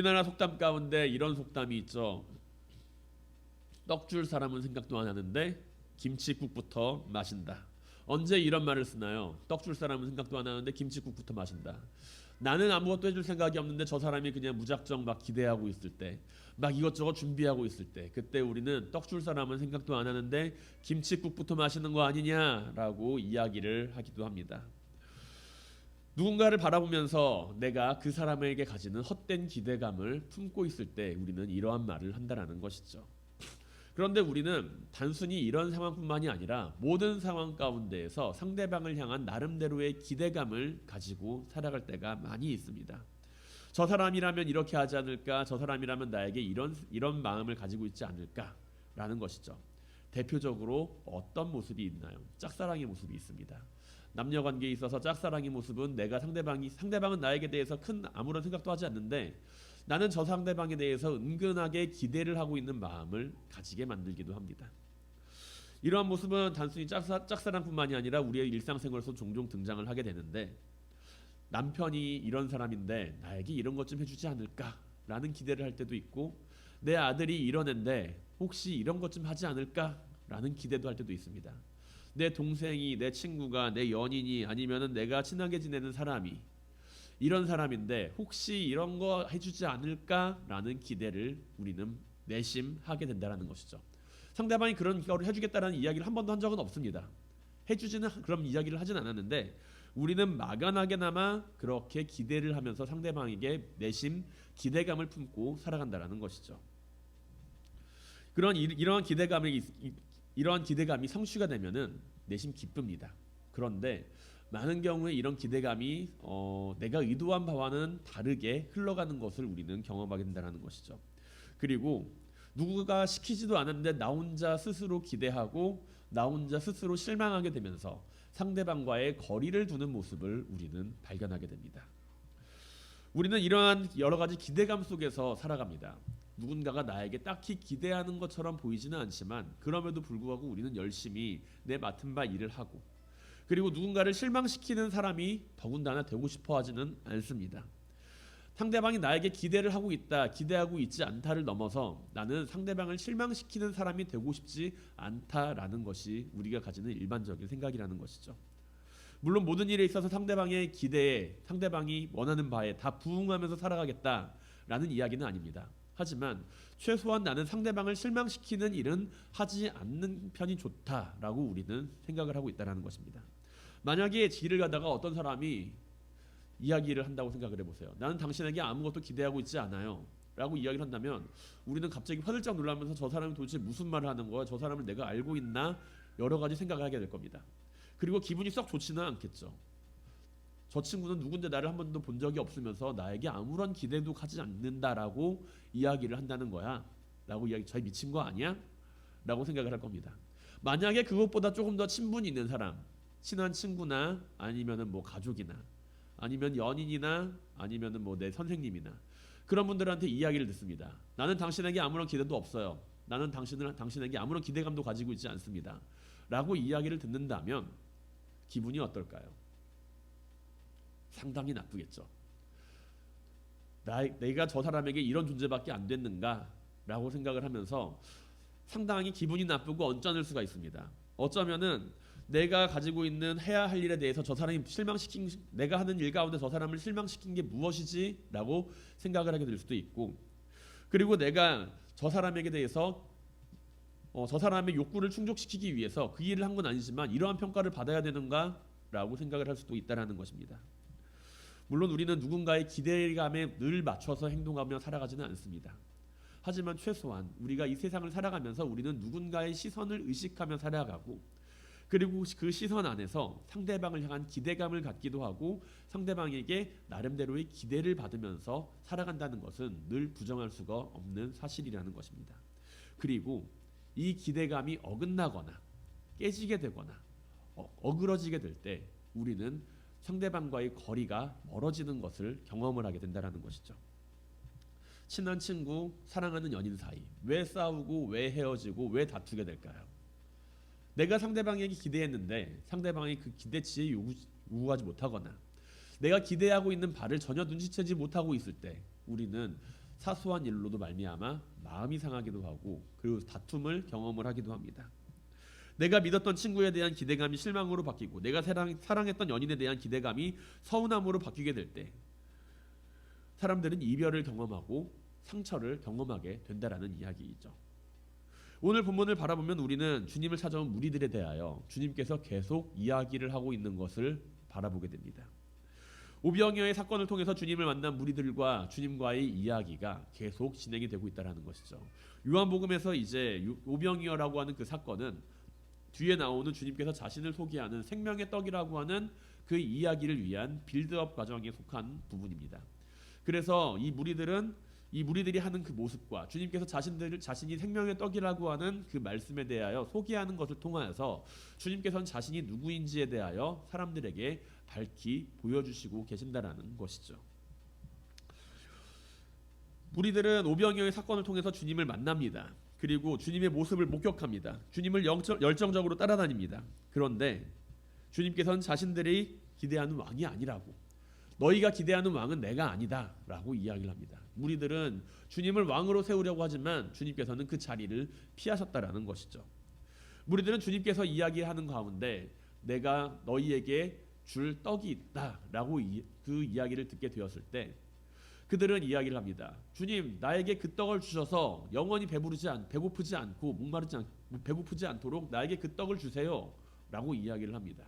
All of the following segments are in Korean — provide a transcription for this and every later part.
우리나라 속담 가운데 이런 속담이 있죠. 떡 줄 사람은 생각도 안 하는데 김칫국부터 마신다. 언제 이런 말을 쓰나요? 떡 줄 사람은 생각도 안 하는데 김칫국부터 마신다. 나는 아무것도 해줄 생각이 없는데 저 사람이 그냥 무작정 막 기대하고 있을 때, 막 이것저것 준비하고 있을 때, 그때 우리는 떡 줄 사람은 생각도 안 하는데 김칫국부터 마시는 거 아니냐라고 이야기를 하기도 합니다. 누군가를 바라보면서 내가 그 사람에게 가지는 헛된 기대감을 품고 있을 때 우리는 이러한 말을 한다라는 것이죠. 그런데 우리는 단순히 이런 상황뿐만이 아니라 모든 상황 가운데에서 상대방을 향한 나름대로의 기대감을 가지고 살아갈 때가 많이 있습니다. 저 사람이라면 이렇게 하지 않을까? 저 사람이라면 나에게 이런 마음을 가지고 있지 않을까라는 것이죠. 대표적으로 어떤 모습이 있나요? 짝사랑의 모습이 있습니다. 남녀 관계에 있어서 짝사랑의 모습은 내가 상대방은 나에게 대해서 큰 아무런 생각도 하지 않는데 나는 저 상대방에 대해서 은근하게 기대를 하고 있는 마음을 가지게 만들기도 합니다. 이러한 모습은 단순히 짝사랑뿐만이 아니라 우리의 일상생활에서 종종 등장을 하게 되는데 남편이 이런 사람인데 나에게 이런 것 좀 해주지 않을까라는 기대를 할 때도 있고 내 아들이 이런 앤데 혹시 이런 것 좀 하지 않을까라는 기대도 할 때도 있습니다. 내 동생이, 내 친구가, 내 연인이 아니면은 내가 친하게 지내는 사람이 이런 사람인데 혹시 이런 거 해주지 않을까라는 기대를 우리는 내심하게 된다는 것이죠. 상대방이 그런 걸 해주겠다라는 이야기를 한 번도 한 적은 없습니다. 해주지는 그런 이야기를 하진 않았는데 우리는 막연하게나마 그렇게 기대를 하면서 상대방에게 내심 기대감을 품고 살아간다는 것이죠. 이러한 기대감이 성취가 되면은 내심 기쁩니다. 그런데 많은 경우에 이런 기대감이 내가 의도한 바와는 다르게 흘러가는 것을 우리는 경험하게 된다는 것이죠. 그리고 누구가 시키지도 않았는데 나 혼자 스스로 기대하고 나 혼자 스스로 실망하게 되면서 상대방과의 거리를 두는 모습을 우리는 발견하게 됩니다. 우리는 이러한 여러 가지 기대감 속에서 살아갑니다. 누군가가 나에게 딱히 기대하는 것처럼 보이지는 않지만 그럼에도 불구하고 우리는 열심히 내 맡은 바 일을 하고 그리고 누군가를 실망시키는 사람이 더군다나 되고 싶어 하지는 않습니다. 상대방이 나에게 기대를 하고 있다, 기대하고 있지 않다를 넘어서 나는 상대방을 실망시키는 사람이 되고 싶지 않다라는 것이 우리가 가지는 일반적인 생각이라는 것이죠. 물론 모든 일에 있어서 상대방의 기대에 상대방이 원하는 바에 다 부응하면서 살아가겠다라는 이야기는 아닙니다. 하지만 최소한 나는 상대방을 실망시키는 일은 하지 않는 편이 좋다라고 우리는 생각을 하고 있다는 것입니다. 만약에 길을 가다가 어떤 사람이 이야기를 한다고 생각을 해보세요. 나는 당신에게 아무것도 기대하고 있지 않아요 라고 이야기를 한다면 우리는 갑자기 화들짝 놀라면서 저 사람이 도대체 무슨 말을 하는 거야? 저 사람을 내가 알고 있나? 여러 가지 생각을 하게 될 겁니다. 그리고 기분이 썩 좋지는 않겠죠. 저 친구는 누군데 나를 한 번도 본 적이 없으면서 나에게 아무런 기대도 하지 않는다라고 이야기를 한다는 거야 라고 이야기 저 미친 거 아니야? 라고 생각을 할 겁니다. 만약에 그것보다 조금 더 친분이 있는 사람 친한 친구나 아니면은 뭐 가족이나 아니면 연인이나 아니면은 뭐 내 선생님이나 그런 분들한테 이야기를 듣습니다. 나는 당신에게 아무런 기대도 없어요. 나는 당신에게 아무런 기대감도 가지고 있지 않습니다. 라고 이야기를 듣는다면 기분이 어떨까요? 상당히 나쁘겠죠. 내가 저 사람에게 이런 존재밖에 안 됐는가? 라고 생각을 하면서 상당히 기분이 나쁘고 언짢을 수가 있습니다. 어쩌면은 내가 가지고 있는 해야 할 일에 대해서 저 사람이 내가 하는 일 가운데 저 사람을 실망시킨 게 무엇이지? 라고 생각을 하게 될 수도 있고 그리고 내가 저 사람에게 대해서 저 사람의 욕구를 충족시키기 위해서 그 일을 한 건 아니지만 이러한 평가를 받아야 되는가? 라고 생각을 할 수도 있다는 것입니다. 물론 우리는 누군가의 기대감에 늘 맞춰서 행동하며 살아가지는 않습니다. 하지만 최소한 우리가 이 세상을 살아가면서 우리는 누군가의 시선을 의식하며 살아가고 그리고 그 시선 안에서 상대방을 향한 기대감을 갖기도 하고 상대방에게 나름대로의 기대를 받으면서 살아간다는 것은 늘 부정할 수가 없는 사실이라는 것입니다. 그리고 이 기대감이 어긋나거나 깨지게 되거나 어그러지게 될 때 우리는 상대방과의 거리가 멀어지는 것을 경험을 하게 된다는 것이죠. 친한 친구, 사랑하는 연인 사이 왜 싸우고 왜 헤어지고 왜 다투게 될까요? 내가 상대방에게 기대했는데 상대방이 그 기대치에 요구하지 못하거나 내가 기대하고 있는 바를 전혀 눈치채지 못하고 있을 때 우리는 사소한 일로도 말미암아 마음이 상하기도 하고 그리고 다툼을 경험을 하기도 합니다. 내가 믿었던 친구에 대한 기대감이 실망으로 바뀌고 내가 사랑했던 연인에 대한 기대감이 서운함으로 바뀌게 될 때 사람들은 이별을 경험하고 상처를 경험하게 된다라는 이야기이죠. 오늘 본문을 바라보면 우리는 주님을 찾아온 무리들에 대하여 주님께서 계속 이야기를 하고 있는 것을 바라보게 됩니다. 오병이어의 사건을 통해서 주님을 만난 무리들과 주님과의 이야기가 계속 진행이 되고 있다는 것이죠. 요한복음에서 이제 오병이어라고 하는 그 사건은 뒤에 나오는 주님께서 자신을 소개하는 생명의 떡이라고 하는 그 이야기를 위한 빌드업 과정에 속한 부분입니다. 그래서 이 무리들이 하는 그 모습과 주님께서 자신이 생명의 떡이라고 하는 그 말씀에 대하여 소개하는 것을 통하여서 주님께서는 자신이 누구인지에 대하여 사람들에게 밝히 보여주시고 계신다라는 것이죠. 무리들은 오병이어의 사건을 통해서 주님을 만납니다. 그리고 주님의 모습을 목격합니다. 주님을 열정적으로 따라다닙니다. 그런데 주님께서는 자신들이 기대하는 왕이 아니라고, 너희가 기대하는 왕은 내가 아니다 라고 이야기를 합니다. 무리들은 주님을 왕으로 세우려고 하지만 주님께서는 그 자리를 피하셨다라는 것이죠. 무리들은 주님께서 이야기하는 가운데 내가 너희에게 줄 떡이 있다 라고 그 이야기를 듣게 되었을 때 그들은 이야기를 합니다. 주님, 나에게 그 떡을 주셔서 영원히 배고프지 않고 배고프지 않도록 나에게 그 떡을 주세요 라고 이야기를 합니다.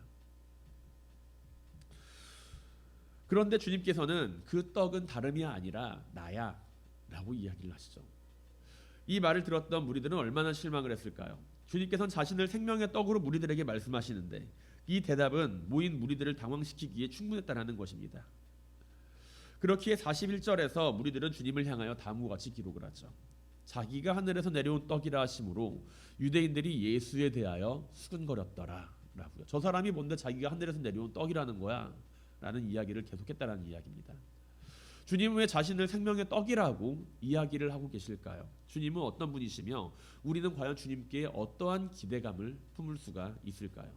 그런데 주님께서는 그 떡은 다름이 아니라 나야 라고 이야기를 하시죠. 이 말을 들었던 무리들은 얼마나 실망을 했을까요? 주님께서는 자신을 생명의 떡으로 무리들에게 말씀하시는데 이 대답은 모인 무리들을 당황시키기에 충분했다는 것입니다. 그렇기에 41절에서 무리들은 주님을 향하여 다음과 같이 기록을 하죠. 자기가 하늘에서 내려온 떡이라 하심으로 유대인들이 예수에 대하여 수근거렸더라 라고요. 저 사람이 뭔데 자기가 하늘에서 내려온 떡이라는 거야 라는 이야기를 계속했다는 이야기입니다. 주님은 왜 자신을 생명의 떡이라고 이야기를 하고 계실까요? 주님은 어떤 분이시며 우리는 과연 주님께 어떠한 기대감을 품을 수가 있을까요?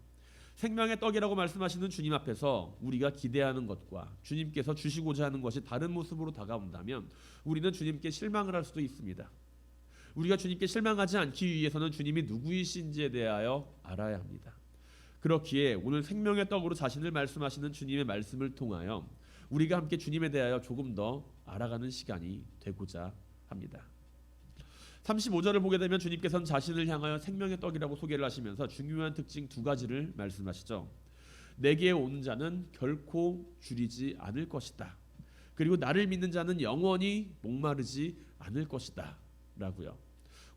생명의 떡이라고 말씀하시는 주님 앞에서 우리가 기대하는 것과 주님께서 주시고자 하는 것이 다른 모습으로 다가온다면 우리는 주님께 실망을 할 수도 있습니다. 우리가 주님께 실망하지 않기 위해서는 주님이 누구이신지에 대하여 알아야 합니다. 그렇기에 오늘 생명의 떡으로 자신을 말씀하시는 주님의 말씀을 통하여 우리가 함께 주님에 대하여 조금 더 알아가는 시간이 되고자 합니다. 35절을 보게 되면 주님께서는 자신을 향하여 생명의 떡이라고 소개를 하시면서 중요한 특징 두 가지를 말씀하시죠. 내게 오는 자는 결코 줄이지 않을 것이다. 그리고 나를 믿는 자는 영원히 목마르지 않을 것이다 라고요.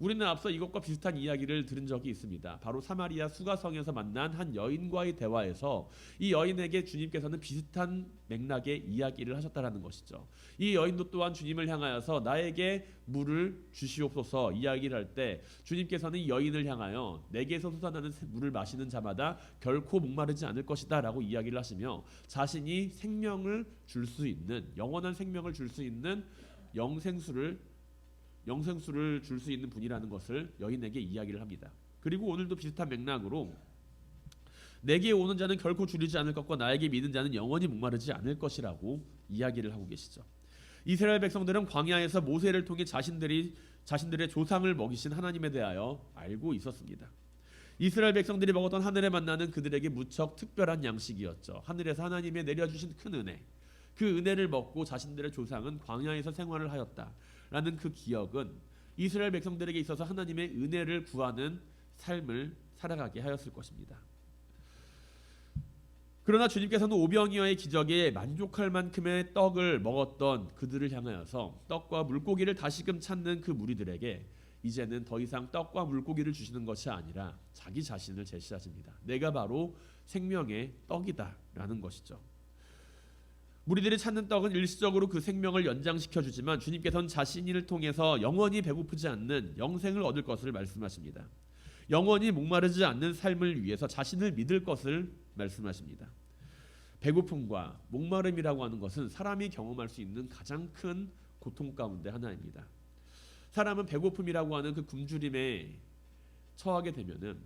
우리는 앞서 이것과 비슷한 이야기를 들은 적이 있습니다. 바로 사마리아 수가성에서 만난 한 여인과의 대화에서 이 여인에게 주님께서는 비슷한 맥락의 이야기를 하셨다라는 것이죠. 이 여인도 또한 주님을 향하여서 나에게 물을 주시옵소서 이야기를 할 때 주님께서는 이 여인을 향하여 내게서 솟아나는 물을 마시는 자마다 결코 목마르지 않을 것이다 라고 이야기를 하시며 자신이 생명을 줄 수 있는, 영원한 생명을 줄 수 있는 영생수를 줄 수 있는 분이라는 것을 여인에게 이야기를 합니다. 그리고 오늘도 비슷한 맥락으로 내게 오는 자는 결코 줄이지 않을 것과 나에게 믿는 자는 영원히 목마르지 않을 것이라고 이야기를 하고 계시죠. 이스라엘 백성들은 광야에서 모세를 통해 자신들의 조상을 먹이신 하나님에 대하여 알고 있었습니다. 이스라엘 백성들이 먹었던 하늘에 만나는 그들에게 무척 특별한 양식이었죠. 하늘에서 하나님의 내려주신 큰 은혜, 그 은혜를 먹고 자신들의 조상은 광야에서 생활을 하였다라는 그 기억은 이스라엘 백성들에게 있어서 하나님의 은혜를 구하는 삶을 살아가게 하였을 것입니다. 그러나 주님께서는 오병이어의 기적에 만족할 만큼의 떡을 먹었던 그들을 향하여서 떡과 물고기를 다시금 찾는 그 무리들에게 이제는 더 이상 떡과 물고기를 주시는 것이 아니라 자기 자신을 제시하십니다. 내가 바로 생명의 떡이다 라는 것이죠. 무리들이 찾는 떡은 일시적으로 그 생명을 연장시켜 주지만 주님께서는 자신을 통해서 영원히 배고프지 않는 영생을 얻을 것을 말씀하십니다. 영원히 목마르지 않는 삶을 위해서 자신을 믿을 것을 말씀하십니다. 배고픔과 목마름이라고 하는 것은 사람이 경험할 수 있는 가장 큰 고통 가운데 하나입니다. 사람은 배고픔이라고 하는 그 굶주림에 처하게 되면은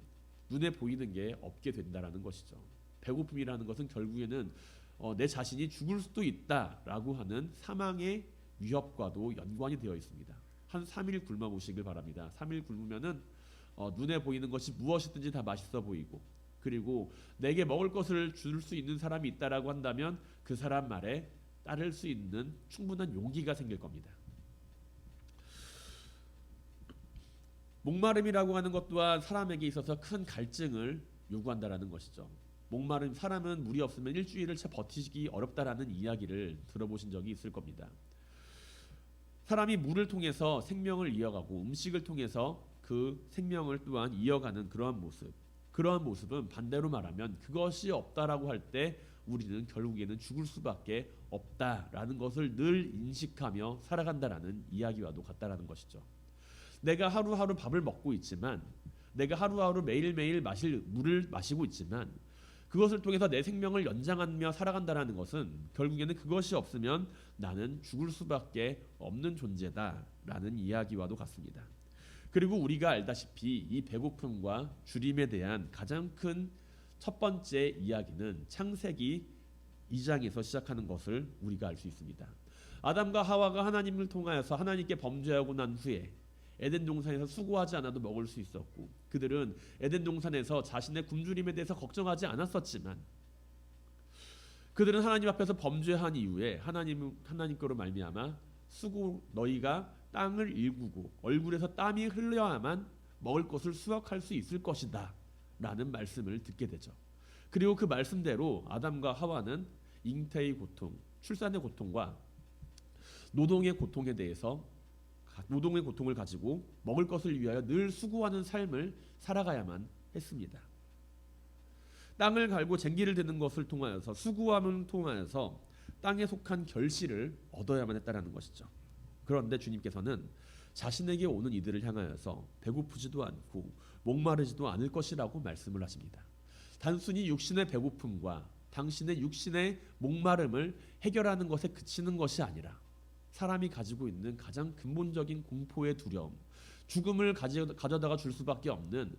눈에 보이는 게 없게 된다라는 것이죠. 배고픔이라는 것은 결국에는 내 자신이 죽을 수도 있다라고 하는 사망의 위협과도 연관이 되어 있습니다. 한 3일 굶어 보시길 바랍니다. 3일 굶으면은 눈에 보이는 것이 무엇이든지 다 맛있어 보이고, 그리고 내게 먹을 것을 줄 수 있는 사람이 있다라고 한다면 그 사람 말에 따를 수 있는 충분한 용기가 생길 겁니다. 목마름이라고 하는 것 또한 사람에게 있어서 큰 갈증을 요구한다라는 것이죠. 목마름, 사람은 물이 없으면 일주일을 채 버티기 어렵다라는 이야기를 들어보신 적이 있을 겁니다. 사람이 물을 통해서 생명을 이어가고 음식을 통해서 그 생명을 또한 이어가는 그러한 모습은 반대로 말하면 그것이 없다라고 할 때 우리는 결국에는 죽을 수밖에 없다라는 것을 늘 인식하며 살아간다라는 이야기와도 같다라는 것이죠. 내가 하루하루 밥을 먹고 있지만, 내가 하루하루 매일매일 마실 물을 마시고 있지만, 그것을 통해서 내 생명을 연장하며 살아간다는 것은 결국에는 그것이 없으면 나는 죽을 수밖에 없는 존재다라는 이야기와도 같습니다. 그리고 우리가 알다시피 이 배고픔과 주림에 대한 가장 큰 첫 번째 이야기는 창세기 2장에서 시작하는 것을 우리가 알 수 있습니다. 아담과 하와가 하나님을 통하여서 하나님께 범죄하고 난 후에 에덴 동산에서 수고하지 않아도 먹을 수 있었고, 그들은 에덴 동산에서 자신의 굶주림에 대해서 걱정하지 않았었지만, 그들은 하나님 앞에서 범죄한 이후에 하나님께로 말미암아 너희가 땅을 일구고 얼굴에서 땀이 흘러야만 먹을 것을 수확할 수 있을 것이다 라는 말씀을 듣게 되죠. 그리고 그 말씀대로 아담과 하와는 잉태의 고통, 출산의 고통과 노동의 고통에 대해서 노동의 고통을 가지고 먹을 것을 위하여 늘 수고하는 삶을 살아가야만 했습니다. 땅을 갈고 쟁기를 드는 것을 통하여서, 수고함을 통하여서 땅에 속한 결실을 얻어야만 했다라는 것이죠. 그런데 주님께서는 자신에게 오는 이들을 향하여서 배고프지도 않고 목마르지도 않을 것이라고 말씀을 하십니다. 단순히 육신의 배고픔과 당신의 육신의 목마름을 해결하는 것에 그치는 것이 아니라 사람이 가지고 있는 가장 근본적인 공포의 두려움, 죽음을 가져다가 줄 수밖에 없는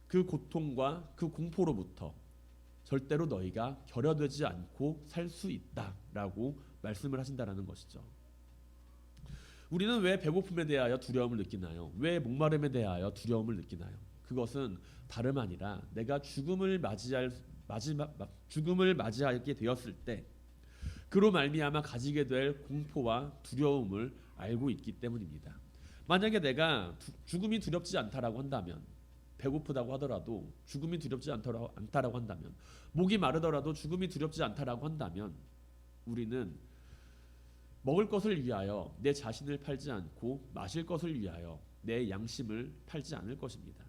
그 고통과 그 공포로부터 절대로 너희가 결여되지 않고 살 수 있다라고 말씀을 하신다라는 것이죠. 우리는 왜 배고픔에 대하여 두려움을 느끼나요? 왜 목마름에 대하여 두려움을 느끼나요? 그것은 다름 아니라 내가 죽음을 맞이하게 되었을 때 그로 말미암아 가지게 될 공포와 두려움을 알고 있기 때문입니다. 만약에 내가 죽음이 두렵지 않다라고 한다면, 배고프다고 하더라도 죽음이 두렵지 않다라고 한다면, 목이 마르더라도 죽음이 두렵지 않다라고 한다면, 우리는 먹을 것을 위하여 내 자신을 팔지 않고 마실 것을 위하여 내 양심을 팔지 않을 것입니다.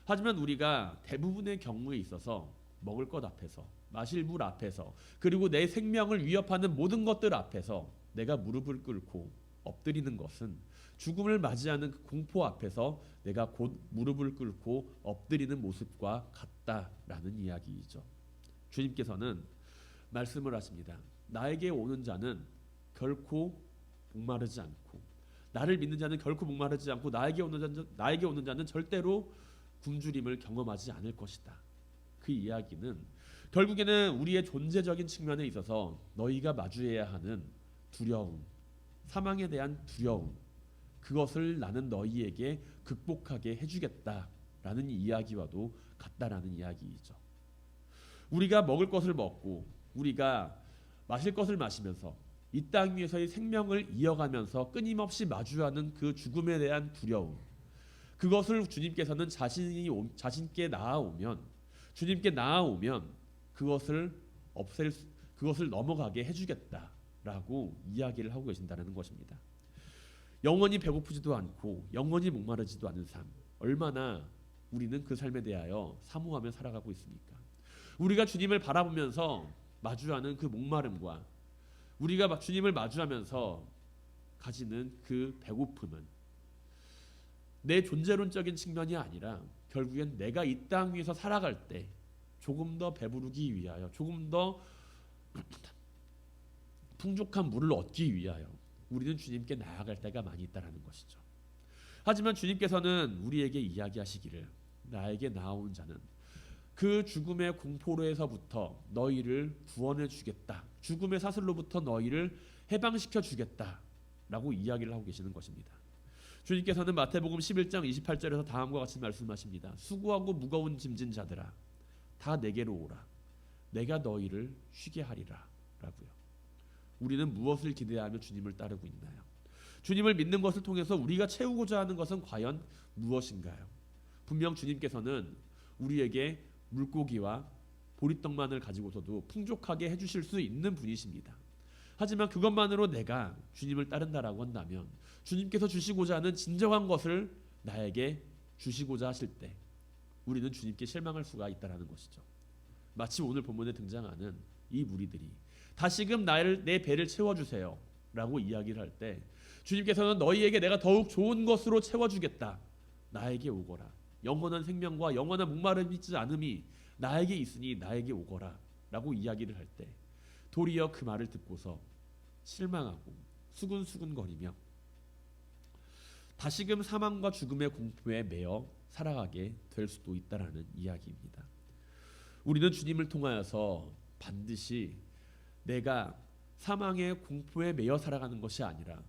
하지만 우리가 대부분의 경우에 있어서 먹을 것 앞에서, 마실 물 앞에서, 그리고 내 생명을 위협하는 모든 것들 앞에서 내가 무릎을 꿇고 엎드리는 것은 죽음을 맞이하는 그 공포 앞에서 내가 곧 무릎을 꿇고 엎드리는 모습과 같다라는 이야기이죠. 주님께서는 말씀을 하십니다. 나에게 오는 자는 결코 목마르지 않고, 나를 믿는 자는 결코 목마르지 않고, 나에게 오는 자는 절대로 굶주림을 경험하지 않을 것이다. 그 이야기는 결국에는 우리의 존재적인 측면에 있어서 너희가 마주해야 하는 두려움, 사망에 대한 두려움, 그것을 나는 너희에게 극복하게 해주겠다라는 이야기와도 같다라는 이야기이죠. 우리가 먹을 것을 먹고 우리가 마실 것을 마시면서 이 땅 위에서의 생명을 이어가면서 끊임없이 마주하는 그 죽음에 대한 두려움, 그것을 주님께서는 자신께 나아오면 그것을 넘어가게 해주겠다라고 이야기를 하고 계신다는 것입니다. 영원히 배고프지도 않고 영원히 목마르지도 않은 삶, 얼마나 우리는 그 삶에 대하여 사모하며 살아가고 있습니까? 우리가 주님을 바라보면서 마주하는 그 목마름과 우리가 주님을 마주하면서 가지는 그 배고픔은 내 존재론적인 측면이 아니라 결국엔 내가 이 땅 위에서 살아갈 때 조금 더 배부르기 위하여, 조금 더 풍족한 물을 얻기 위하여 우리는 주님께 나아갈 때가 많이 있다는 것이죠. 하지만 주님께서는 우리에게 이야기하시기를, 나에게 나아온 자는 그 죽음의 공포로에서부터 너희를 구원해 주겠다, 죽음의 사슬로부터 너희를 해방시켜 주겠다라고 이야기를 하고 계시는 것입니다. 주님께서는 마태복음 11장 28절에서 다음과 같이 말씀하십니다. 수고하고 무거운 짐진 자들아 다 내게로 오라. 내가 너희를 쉬게 하리라 라고요. 우리는 무엇을 기대하며 주님을 따르고 있나요? 주님을 믿는 것을 통해서 우리가 채우고자 하는 것은 과연 무엇인가요? 분명 주님께서는 우리에게 물고기와 보리떡만을 가지고서도 풍족하게 해주실 수 있는 분이십니다. 하지만 그것만으로 내가 주님을 따른다라고 한다면 주님께서 주시고자 하는 진정한 것을 나에게 주시고자 하실 때 우리는 주님께 실망할 수가 있다는 것이죠. 마치 오늘 본문에 등장하는 이 무리들이 다시금 내 배를 채워주세요 라고 이야기를 할 때 주님께서는 너희에게 내가 더욱 좋은 것으로 채워주겠다. 나에게 오거라. 영원한 생명과 영원한 목마르지 않음이 나에게 있으니 나에게 오거라 라고 이야기를 할 때 도리어 그 말을 듣고서 실망하고 수근수근거리며 다시금 사망과 죽음의 공포에 매여 살아가게 될 수도 있다라는 이야기입니다. 우리는 주님을 통하여서 반드시 내가 사망의 공포에 매여 살아가는 것이 아니라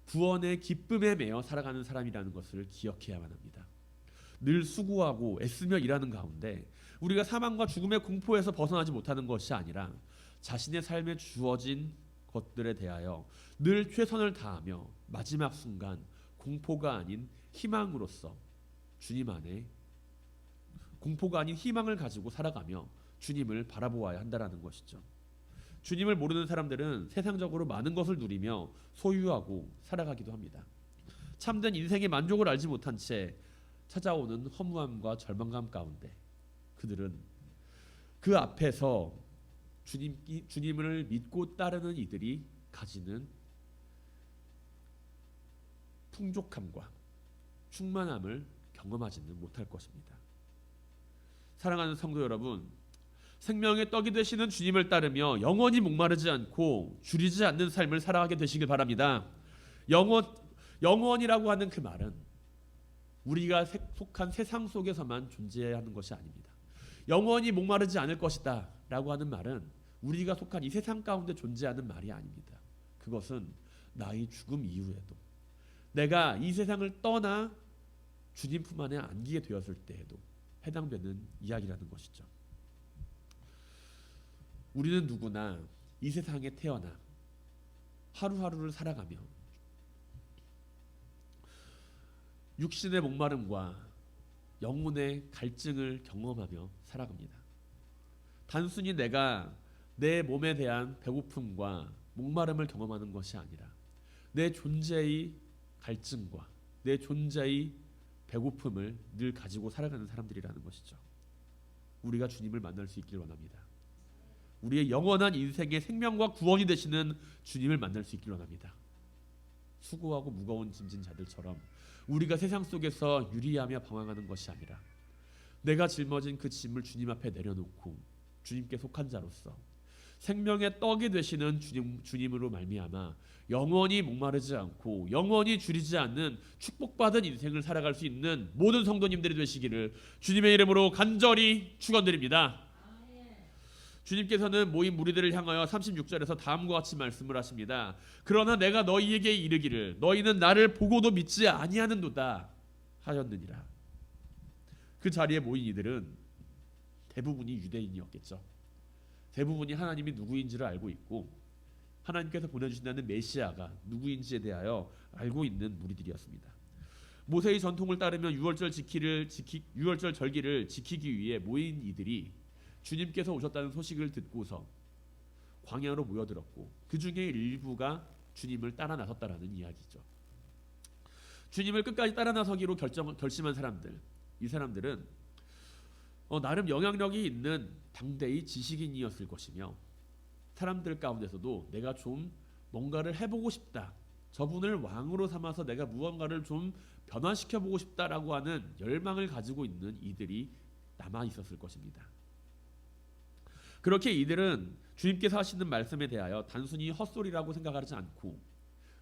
구원의 기쁨에 매여 살아가는 사람이라는 것을 기억해야만 합니다. 늘 수고하고 애쓰며 일하는 가운데 우리가 사망과 죽음의 공포에서 벗어나지 못하는 것이 아니라 자신의 삶에 주어진 것들에 대하여 늘 최선을 다하며 마지막 순간 공포가 아닌 희망으로서 주님 안에 공포가 아닌 희망을 가지고 살아가며 주님을 바라보아야 한다는 것이죠. 주님을 모르는 사람들은 세상적으로 많은 것을 누리며 소유하고 살아가기도 합니다. 참된 인생의 만족을 알지 못한 채 찾아오는 허무함과 절망감 가운데 그들은 그 앞에서 주님을 믿고 따르는 이들이 가지는 풍족함과 충만함을 경험하지는 못할 것입니다. 사랑하는 성도 여러분, 생명의 떡이 되시는 주님을 따르며 영원히 목마르지 않고 줄이지 않는 삶을 살아가게 되시길 바랍니다. 영원이라고 하는 그 말은 우리가 속한 세상 속에서만 존재하는 것이 아닙니다. 영원히 목마르지 않을 것이다 라고 하는 말은 우리가 속한 이 세상 가운데 존재하는 말이 아닙니다. 그것은 나의 죽음 이후에도 내가 이 세상을 떠나 주님 품 안에 안기게 되었을 때에도 해당되는 이야기라는 것이죠. 우리는 누구나 이 세상에 태어나 하루하루를 살아가며 육신의 목마름과 영혼의 갈증을 경험하며 살아갑니다. 단순히 내가 내 몸에 대한 배고픔과 목마름을 경험하는 것이 아니라 내 존재의 갈증과 내 존재의 배고픔을 늘 가지고 살아가는 사람들이라는 것이죠. 우리가 주님을 만날 수 있길 원합니다. 우리의 영원한 인생의 생명과 구원이 되시는 주님을 만날 수 있길 원합니다. 수고하고 무거운 짐진 자들처럼 우리가 세상 속에서 유리하며 방황하는 것이 아니라 내가 짊어진 그 짐을 주님 앞에 내려놓고 주님께 속한 자로서 생명의 떡이 되시는 주님으로 말미암아 영원히 목마르지 않고 영원히 줄이지 않는 축복받은 인생을 살아갈 수 있는 모든 성도님들이 되시기를 주님의 이름으로 간절히 축원드립니다. 주님께서는 모인 무리들을 향하여 36절에서 다음과 같이 말씀을 하십니다. 그러나 내가 너희에게 이르기를 너희는 나를 보고도 믿지 아니하는도다 하셨느니라. 그 자리에 모인 이들은 대부분이 유대인이었겠죠. 대부분이 하나님이 누구인지를 알고 있고 하나님께서 보내주신다는 메시아가 누구인지에 대하여 알고 있는 무리들이었습니다. 모세의 전통을 따르며 유월절 절기를 지키기 위해 모인 이들이 주님께서 오셨다는 소식을 듣고서 광야로 모여들었고 그 중에 일부가 주님을 따라 나섰다라는 이야기죠. 주님을 끝까지 따라 나서기로 결심한 사람들, 이 사람들은 나름 영향력이 있는 당대의 지식인이었을 것이며 사람들 가운데서도 내가 좀 뭔가를 해보고 싶다, 저분을 왕으로 삼아서 내가 무언가를 좀 변화시켜보고 싶다라고 하는 열망을 가지고 있는 이들이 남아 있었을 것입니다. 그렇게 이들은 주님께서 하시는 말씀에 대하여 단순히 헛소리라고 생각하지 않고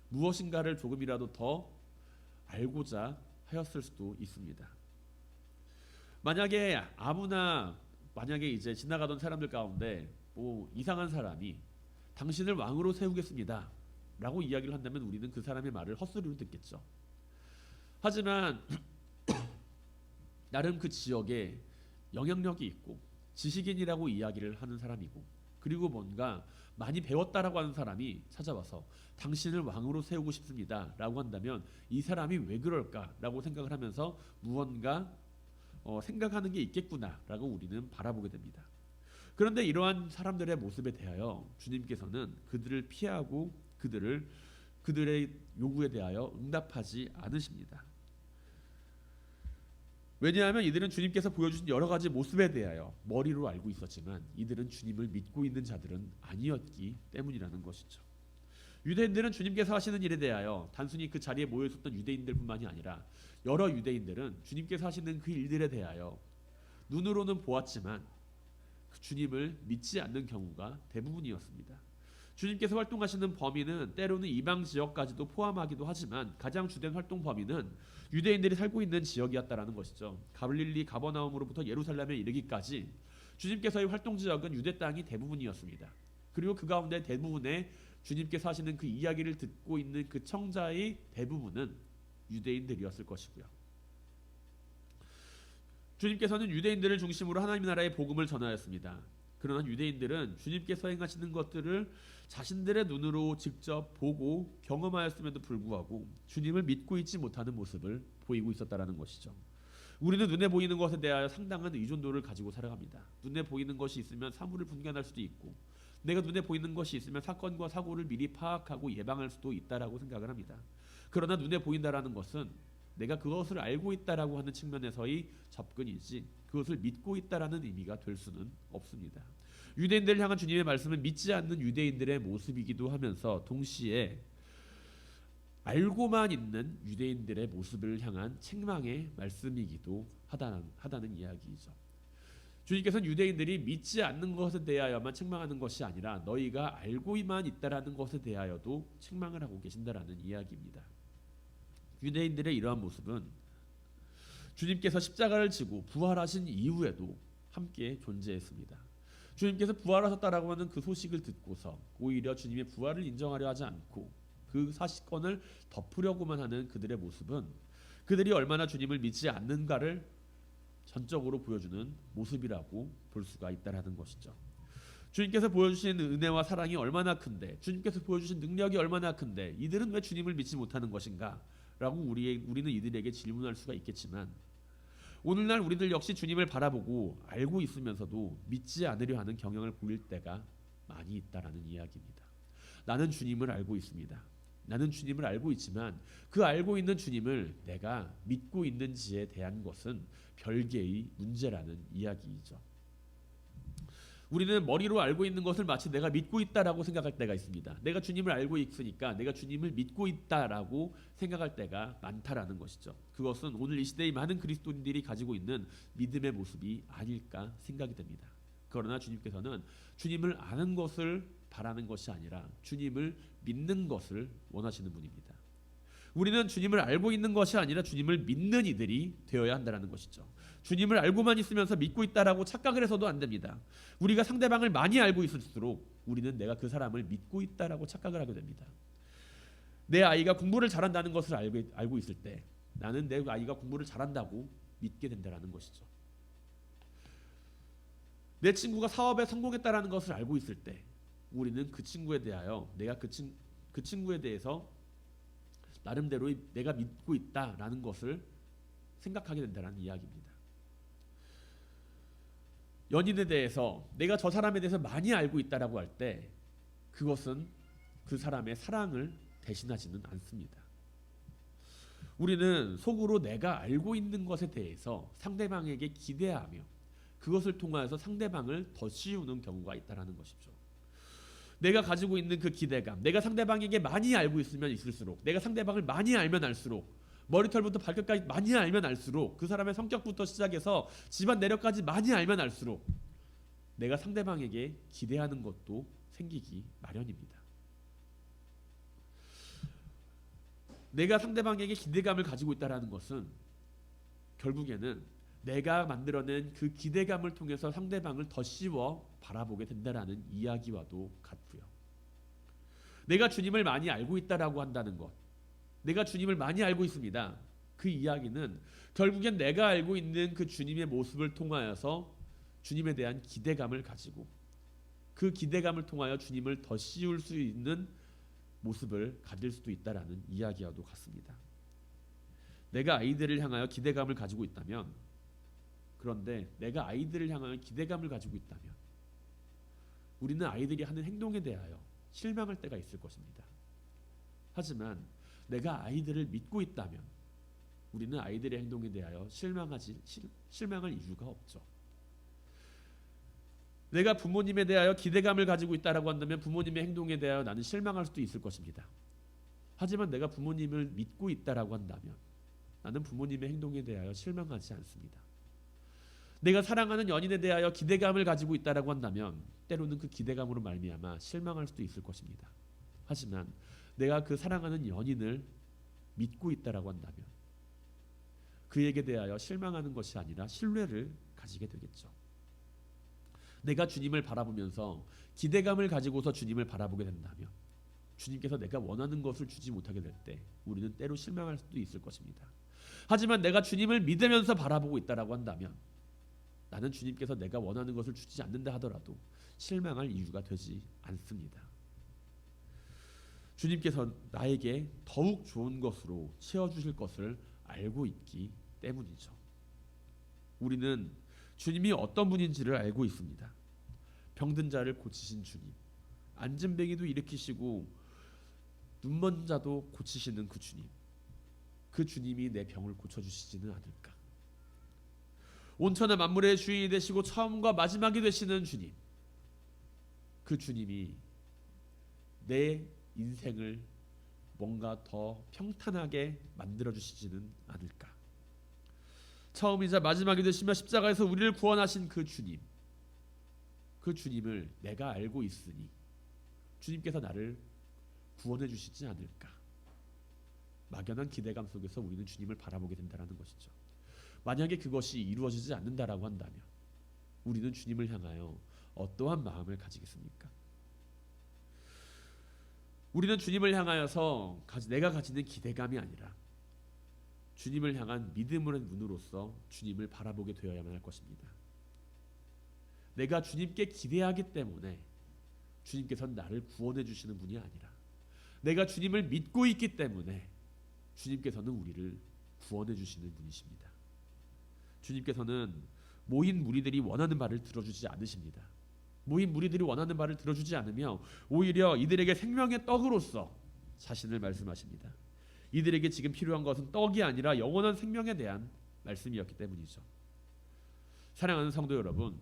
무엇인가를 조금이라도 더 알고자 하였을 수도 있습니다. 만약에 이제 지나가던 사람들 가운데 이상한 사람이 당신을 왕으로 세우겠습니다 라고 이야기를 한다면 우리는 그 사람의 말을 헛소리로 듣겠죠. 하지만 나름 그 지역에 영향력이 있고 지식인이라고 이야기를 하는 사람이고 그리고 뭔가 많이 배웠다라고 하는 사람이 찾아와서 당신을 왕으로 세우고 싶습니다 라고 한다면 이 사람이 왜 그럴까라고 생각을 하면서 무언가 생각하는 게 있겠구나 라고 우리는 바라보게 됩니다. 그런데 이러한 사람들의 모습에 대하여 주님께서는 그들을 피하고 그들의 요구에 대하여 응답하지 않으십니다. 왜냐하면 이들은 주님께서 보여주신 여러 가지 모습에 대하여 머리로 알고 있었지만 이들은 주님을 믿고 있는 자들은 아니었기 때문이라는 것이죠. 유대인들은 주님께서 하시는 일에 대하여 단순히 그 자리에 모여 있었던 유대인들뿐만이 아니라 여러 유대인들은 주님께서 하시는 그 일들에 대하여 눈으로는 보았지만 그 주님을 믿지 않는 경우가 대부분이었습니다. 주님께서 활동하시는 범위는 때로는 이방 지역까지도 포함하기도 하지만 가장 주된 활동 범위는 유대인들이 살고 있는 지역이었다라는 것이죠. 갈릴리 가버나움으로부터 예루살렘에 이르기까지 주님께서의 활동 지역은 유대 땅이 대부분이었습니다. 그리고 그 가운데 대부분의 주님께서 하시는 그 이야기를 듣고 있는 그 청자의 대부분은 유대인들이었을 것이고요. 주님께서는 유대인들을 중심으로 하나님 나라의 복음을 전하였습니다. 그러나 유대인들은 주님께서 행하시는 것들을 자신들의 눈으로 직접 보고 경험하였음에도 불구하고 주님을 믿고 있지 못하는 모습을 보이고 있었다라는 것이죠. 우리는 눈에 보이는 것에 대하여 상당한 의존도를 가지고 살아갑니다. 눈에 보이는 것이 있으면 사물을 분간할 수도 있고 내가 눈에 보이는 것이 있으면 사건과 사고를 미리 파악하고 예방할 수도 있다라고 생각을 합니다. 그러나 눈에 보인다라는 것은 내가 그것을 알고 있다라고 하는 측면에서의 접근이지 그것을 믿고 있다라는 의미가 될 수는 없습니다. 유대인들을 향한 주님의 말씀은 믿지 않는 유대인들의 모습이기도 하면서 동시에 알고만 있는 유대인들의 모습을 향한 책망의 말씀이기도 하다는 이야기이죠. 주님께서는 유대인들이 믿지 않는 것에 대하여만 책망하는 것이 아니라 너희가 알고만 있다라는 것에 대하여도 책망을 하고 계신다라는 이야기입니다. 유대인들의 이러한 모습은 주님께서 십자가를 지고 부활하신 이후에도 함께 존재했습니다. 주님께서 부활하셨다라고 하는 그 소식을 듣고서 오히려 주님의 부활을 인정하려 하지 않고 그 사건을 덮으려고만 하는 그들의 모습은 그들이 얼마나 주님을 믿지 않는가를 전적으로 보여주는 모습이라고 볼 수가 있다라는 것이죠. 주님께서 보여주신 은혜와 사랑이 얼마나 큰데, 주님께서 보여주신 능력이 얼마나 큰데 이들은 왜 주님을 믿지 못하는 것인가? 라고 우리는 이들에게 질문할 수가 있겠지만 오늘날 우리들 역시 주님을 바라보고 알고 있으면서도 믿지 않으려 하는 경향을 보일 때가 많이 있다라는 이야기입니다. 나는 주님을 알고 있습니다. 나는 주님을 알고 있지만 그 알고 있는 주님을 내가 믿고 있는지에 대한 것은 별개의 문제라는 이야기이죠. 우리는 머리로 알고 있는 것을 마치 내가 믿고 있다라고 생각할 때가 있습니다. 내가 주님을 알고 있으니까 내가 주님을 믿고 있다라고 생각할 때가 많다라는 것이죠. 그것은 오늘 이 시대의 많은 그리스도인들이 가지고 있는 믿음의 모습이 아닐까 생각이 됩니다. 그러나 주님께서는 주님을 아는 것을 바라는 것이 아니라 주님을 믿는 것을 원하시는 분입니다. 우리는 주님을 알고 있는 것이 아니라 주님을 믿는 이들이 되어야 한다는 것이죠. 주님을 알고만 있으면서 믿고 있다라고 착각을 해서도 안 됩니다. 우리가 상대방을 많이 알고 있을수록 우리는 내가 그 사람을 믿고 있다라고 착각을 하게 됩니다. 내 아이가 공부를 잘한다는 것을 알고 있을 때 나는 내 아이가 공부를 잘한다고 믿게 된다는 것이죠. 내 친구가 사업에 성공했다는 것을 알고 있을 때 우리는 그 친구에 대하여 내가 그 친구에 대해서 나름대로 내가 믿고 있다라는 것을 생각하게 된다는 이야기입니다. 연인에 대해서 내가 저 사람에 대해서 많이 알고 있다라고 할 때 그것은 그 사람의 사랑을 대신하지는 않습니다. 우리는 속으로 내가 알고 있는 것에 대해서 상대방에게 기대하며 그것을 통하여서 상대방을 더 씌우는 경우가 있다라는 것이죠. 내가 가지고 있는 그 기대감, 내가 상대방에게 많이 알고 있으면 있을수록, 내가 상대방을 많이 알면 알수록, 머리털부터 발끝까지 많이 알면 알수록, 그 사람의 성격부터 시작해서 집안 내력까지 많이 알면 알수록 내가 상대방에게 기대하는 것도 생기기 마련입니다. 내가 상대방에게 기대감을 가지고 있다는 것은 결국에는 내가 만들어낸 그 기대감을 통해서 상대방을 더 씌워 바라보게 된다는 이야기와도 같고요. 내가 주님을 많이 알고 있다라고 한다는 것, 내가 주님을 많이 알고 있습니다. 그 이야기는 결국엔 내가 알고 있는 그 주님의 모습을 통하여서 주님에 대한 기대감을 가지고 그 기대감을 통하여 주님을 더 씌울 수 있는 모습을 가질 수도 있다라는 이야기와도 같습니다. 내가 아이들을 향하여 기대감을 가지고 있다면, 그런데 내가 아이들을 향하여 기대감을 가지고 있다면 우리는 아이들이 하는 행동에 대하여 실망할 때가 있을 것입니다. 하지만 내가 아이들을 믿고 있다면 우리는 아이들의 행동에 대하여 실망할 이유가 없죠. 내가 부모님에 대하여 기대감을 가지고 있다라고 한다면 부모님의 행동에 대하여 나는 실망할 수도 있을 것입니다. 하지만 내가 부모님을 믿고 있다라고 한다면 나는 부모님의 행동에 대하여 실망하지 않습니다. 내가 사랑하는 연인에 대하여 기대감을 가지고 있다라고 한다면 때로는 그 기대감으로 말미암아 실망할 수도 있을 것입니다. 하지만 내가 그 사랑하는 연인을 믿고 있다라고 한다면 그에게 대하여 실망하는 것이 아니라 신뢰를 가지게 되겠죠. 내가 주님을 바라보면서 기대감을 가지고서 주님을 바라보게 된다면 주님께서 내가 원하는 것을 주지 못하게 될 때 우리는 때로 실망할 수도 있을 것입니다. 하지만 내가 주님을 믿으면서 바라보고 있다라고 한다면 나는 주님께서 내가 원하는 것을 주지 않는다 하더라도 실망할 이유가 되지 않습니다. 주님께서 나에게 더욱 좋은 것으로 채워주실 것을 알고 있기 때문이죠. 우리는 주님이 어떤 분인지를 알고 있습니다. 병든 자를 고치신 주님, 안진뱅이도 일으키시고 눈먼 자도 고치시는 그 주님, 그 주님이 내 병을 고쳐주시지는 않을까? 온천의 만물의 주인이 되시고 처음과 마지막이 되시는 주님, 그 주님이 내 인생을 뭔가 더 평탄하게 만들어주시지는 않을까? 처음이자 마지막이 되시며 십자가에서 우리를 구원하신 그 주님, 그 주님을 내가 알고 있으니 주님께서 나를 구원해 주시지 않을까? 막연한 기대감 속에서 우리는 주님을 바라보게 된다는 것이죠. 만약에 그것이 이루어지지 않는다라고 한다면 우리는 주님을 향하여 어떠한 마음을 가지겠습니까? 우리는 주님을 향하여서 내가 가지는 기대감이 아니라 주님을 향한 믿음의 눈으로서 주님을 바라보게 되어야만 할 것입니다. 내가 주님께 기대하기 때문에 주님께서는 나를 구원해 주시는 분이 아니라 내가 주님을 믿고 있기 때문에 주님께서는 우리를 구원해 주시는 분이십니다. 주님께서는 모인 무리들이 원하는 말을 들어주지 않으십니다. 모인 무리들이 원하는 말을 들어주지 않으며 오히려 이들에게 생명의 떡으로서 자신을 말씀하십니다. 이들에게 지금 필요한 것은 떡이 아니라 영원한 생명에 대한 말씀이었기 때문이죠. 사랑하는 성도 여러분,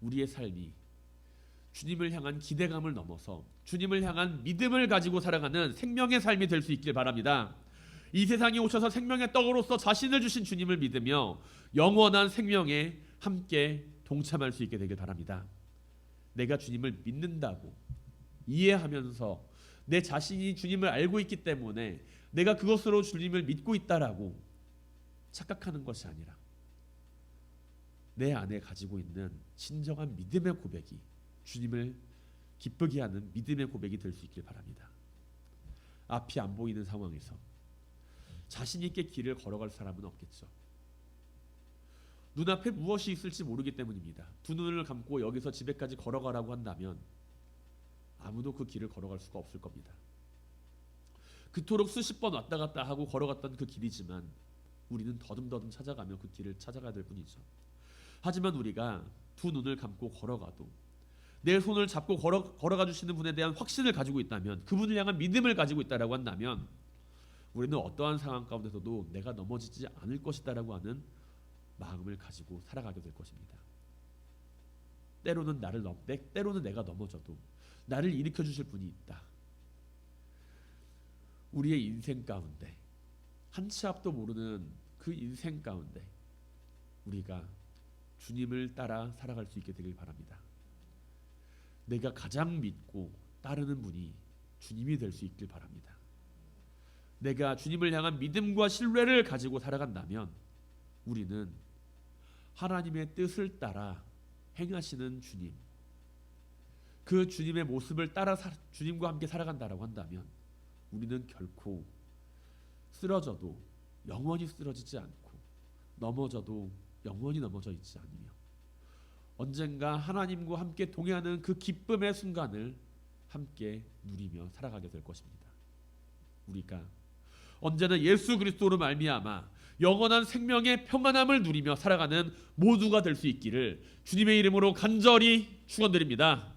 우리의 삶이 주님을 향한 기대감을 넘어서 주님을 향한 믿음을 가지고 살아가는 생명의 삶이 될 수 있길 바랍니다. 이 세상에 오셔서 생명의 떡으로서 자신을 주신 주님을 믿으며 영원한 생명에 함께 동참할 수 있게 되길 바랍니다. 내가 주님을 믿는다고 이해하면서 내 자신이 주님을 알고 있기 때문에 내가 그것으로 주님을 믿고 있다라고 착각하는 것이 아니라 내 안에 가지고 있는 진정한 믿음의 고백이 주님을 기쁘게 하는 믿음의 고백이 될 수 있길 바랍니다. 앞이 안 보이는 상황에서 자신 있게 길을 걸어갈 사람은 없겠죠. 눈앞에 무엇이 있을지 모르기 때문입니다. 두 눈을 감고 여기서 집에까지 걸어가라고 한다면 아무도 그 길을 걸어갈 수가 없을 겁니다. 그토록 수십 번 왔다 갔다 하고 걸어갔던 그 길이지만 우리는 더듬더듬 찾아가며 그 길을 찾아가야 될 뿐이죠. 하지만 우리가 두 눈을 감고 걸어가도 내 손을 잡고 걸어가 주시는 분에 대한 확신을 가지고 있다면, 그분을 향한 믿음을 가지고 있다라고 한다면 우리는 어떠한 상황 가운데서도 내가 넘어지지 않을 것이다라고 하는 마음을 가지고 살아가게 될 것입니다. 때로는 때로는 내가 넘어져도 나를 일으켜 주실 분이 있다. 우리의 인생 가운데 한 치 앞도 모르는 그 인생 가운데 우리가 주님을 따라 살아갈 수 있게 되길 바랍니다. 내가 가장 믿고 따르는 분이 주님이 될 수 있길 바랍니다. 내가 주님을 향한 믿음과 신뢰를 가지고 살아간다면 우리는 하나님의 뜻을 따라 행하시는 주님, 그 주님의 모습을 따라 주님과 함께 살아간다라고 한다면 우리는 결코 쓰러져도 영원히 쓰러지지 않고 넘어져도 영원히 넘어져 있지 않으며 언젠가 하나님과 함께 동행하는 그 기쁨의 순간을 함께 누리며 살아가게 될 것입니다. 우리가 언제나 예수 그리스도로 말미암아 영원한 생명의 평안함을 누리며 살아가는 모두가 될 수 있기를 주님의 이름으로 간절히 축원드립니다.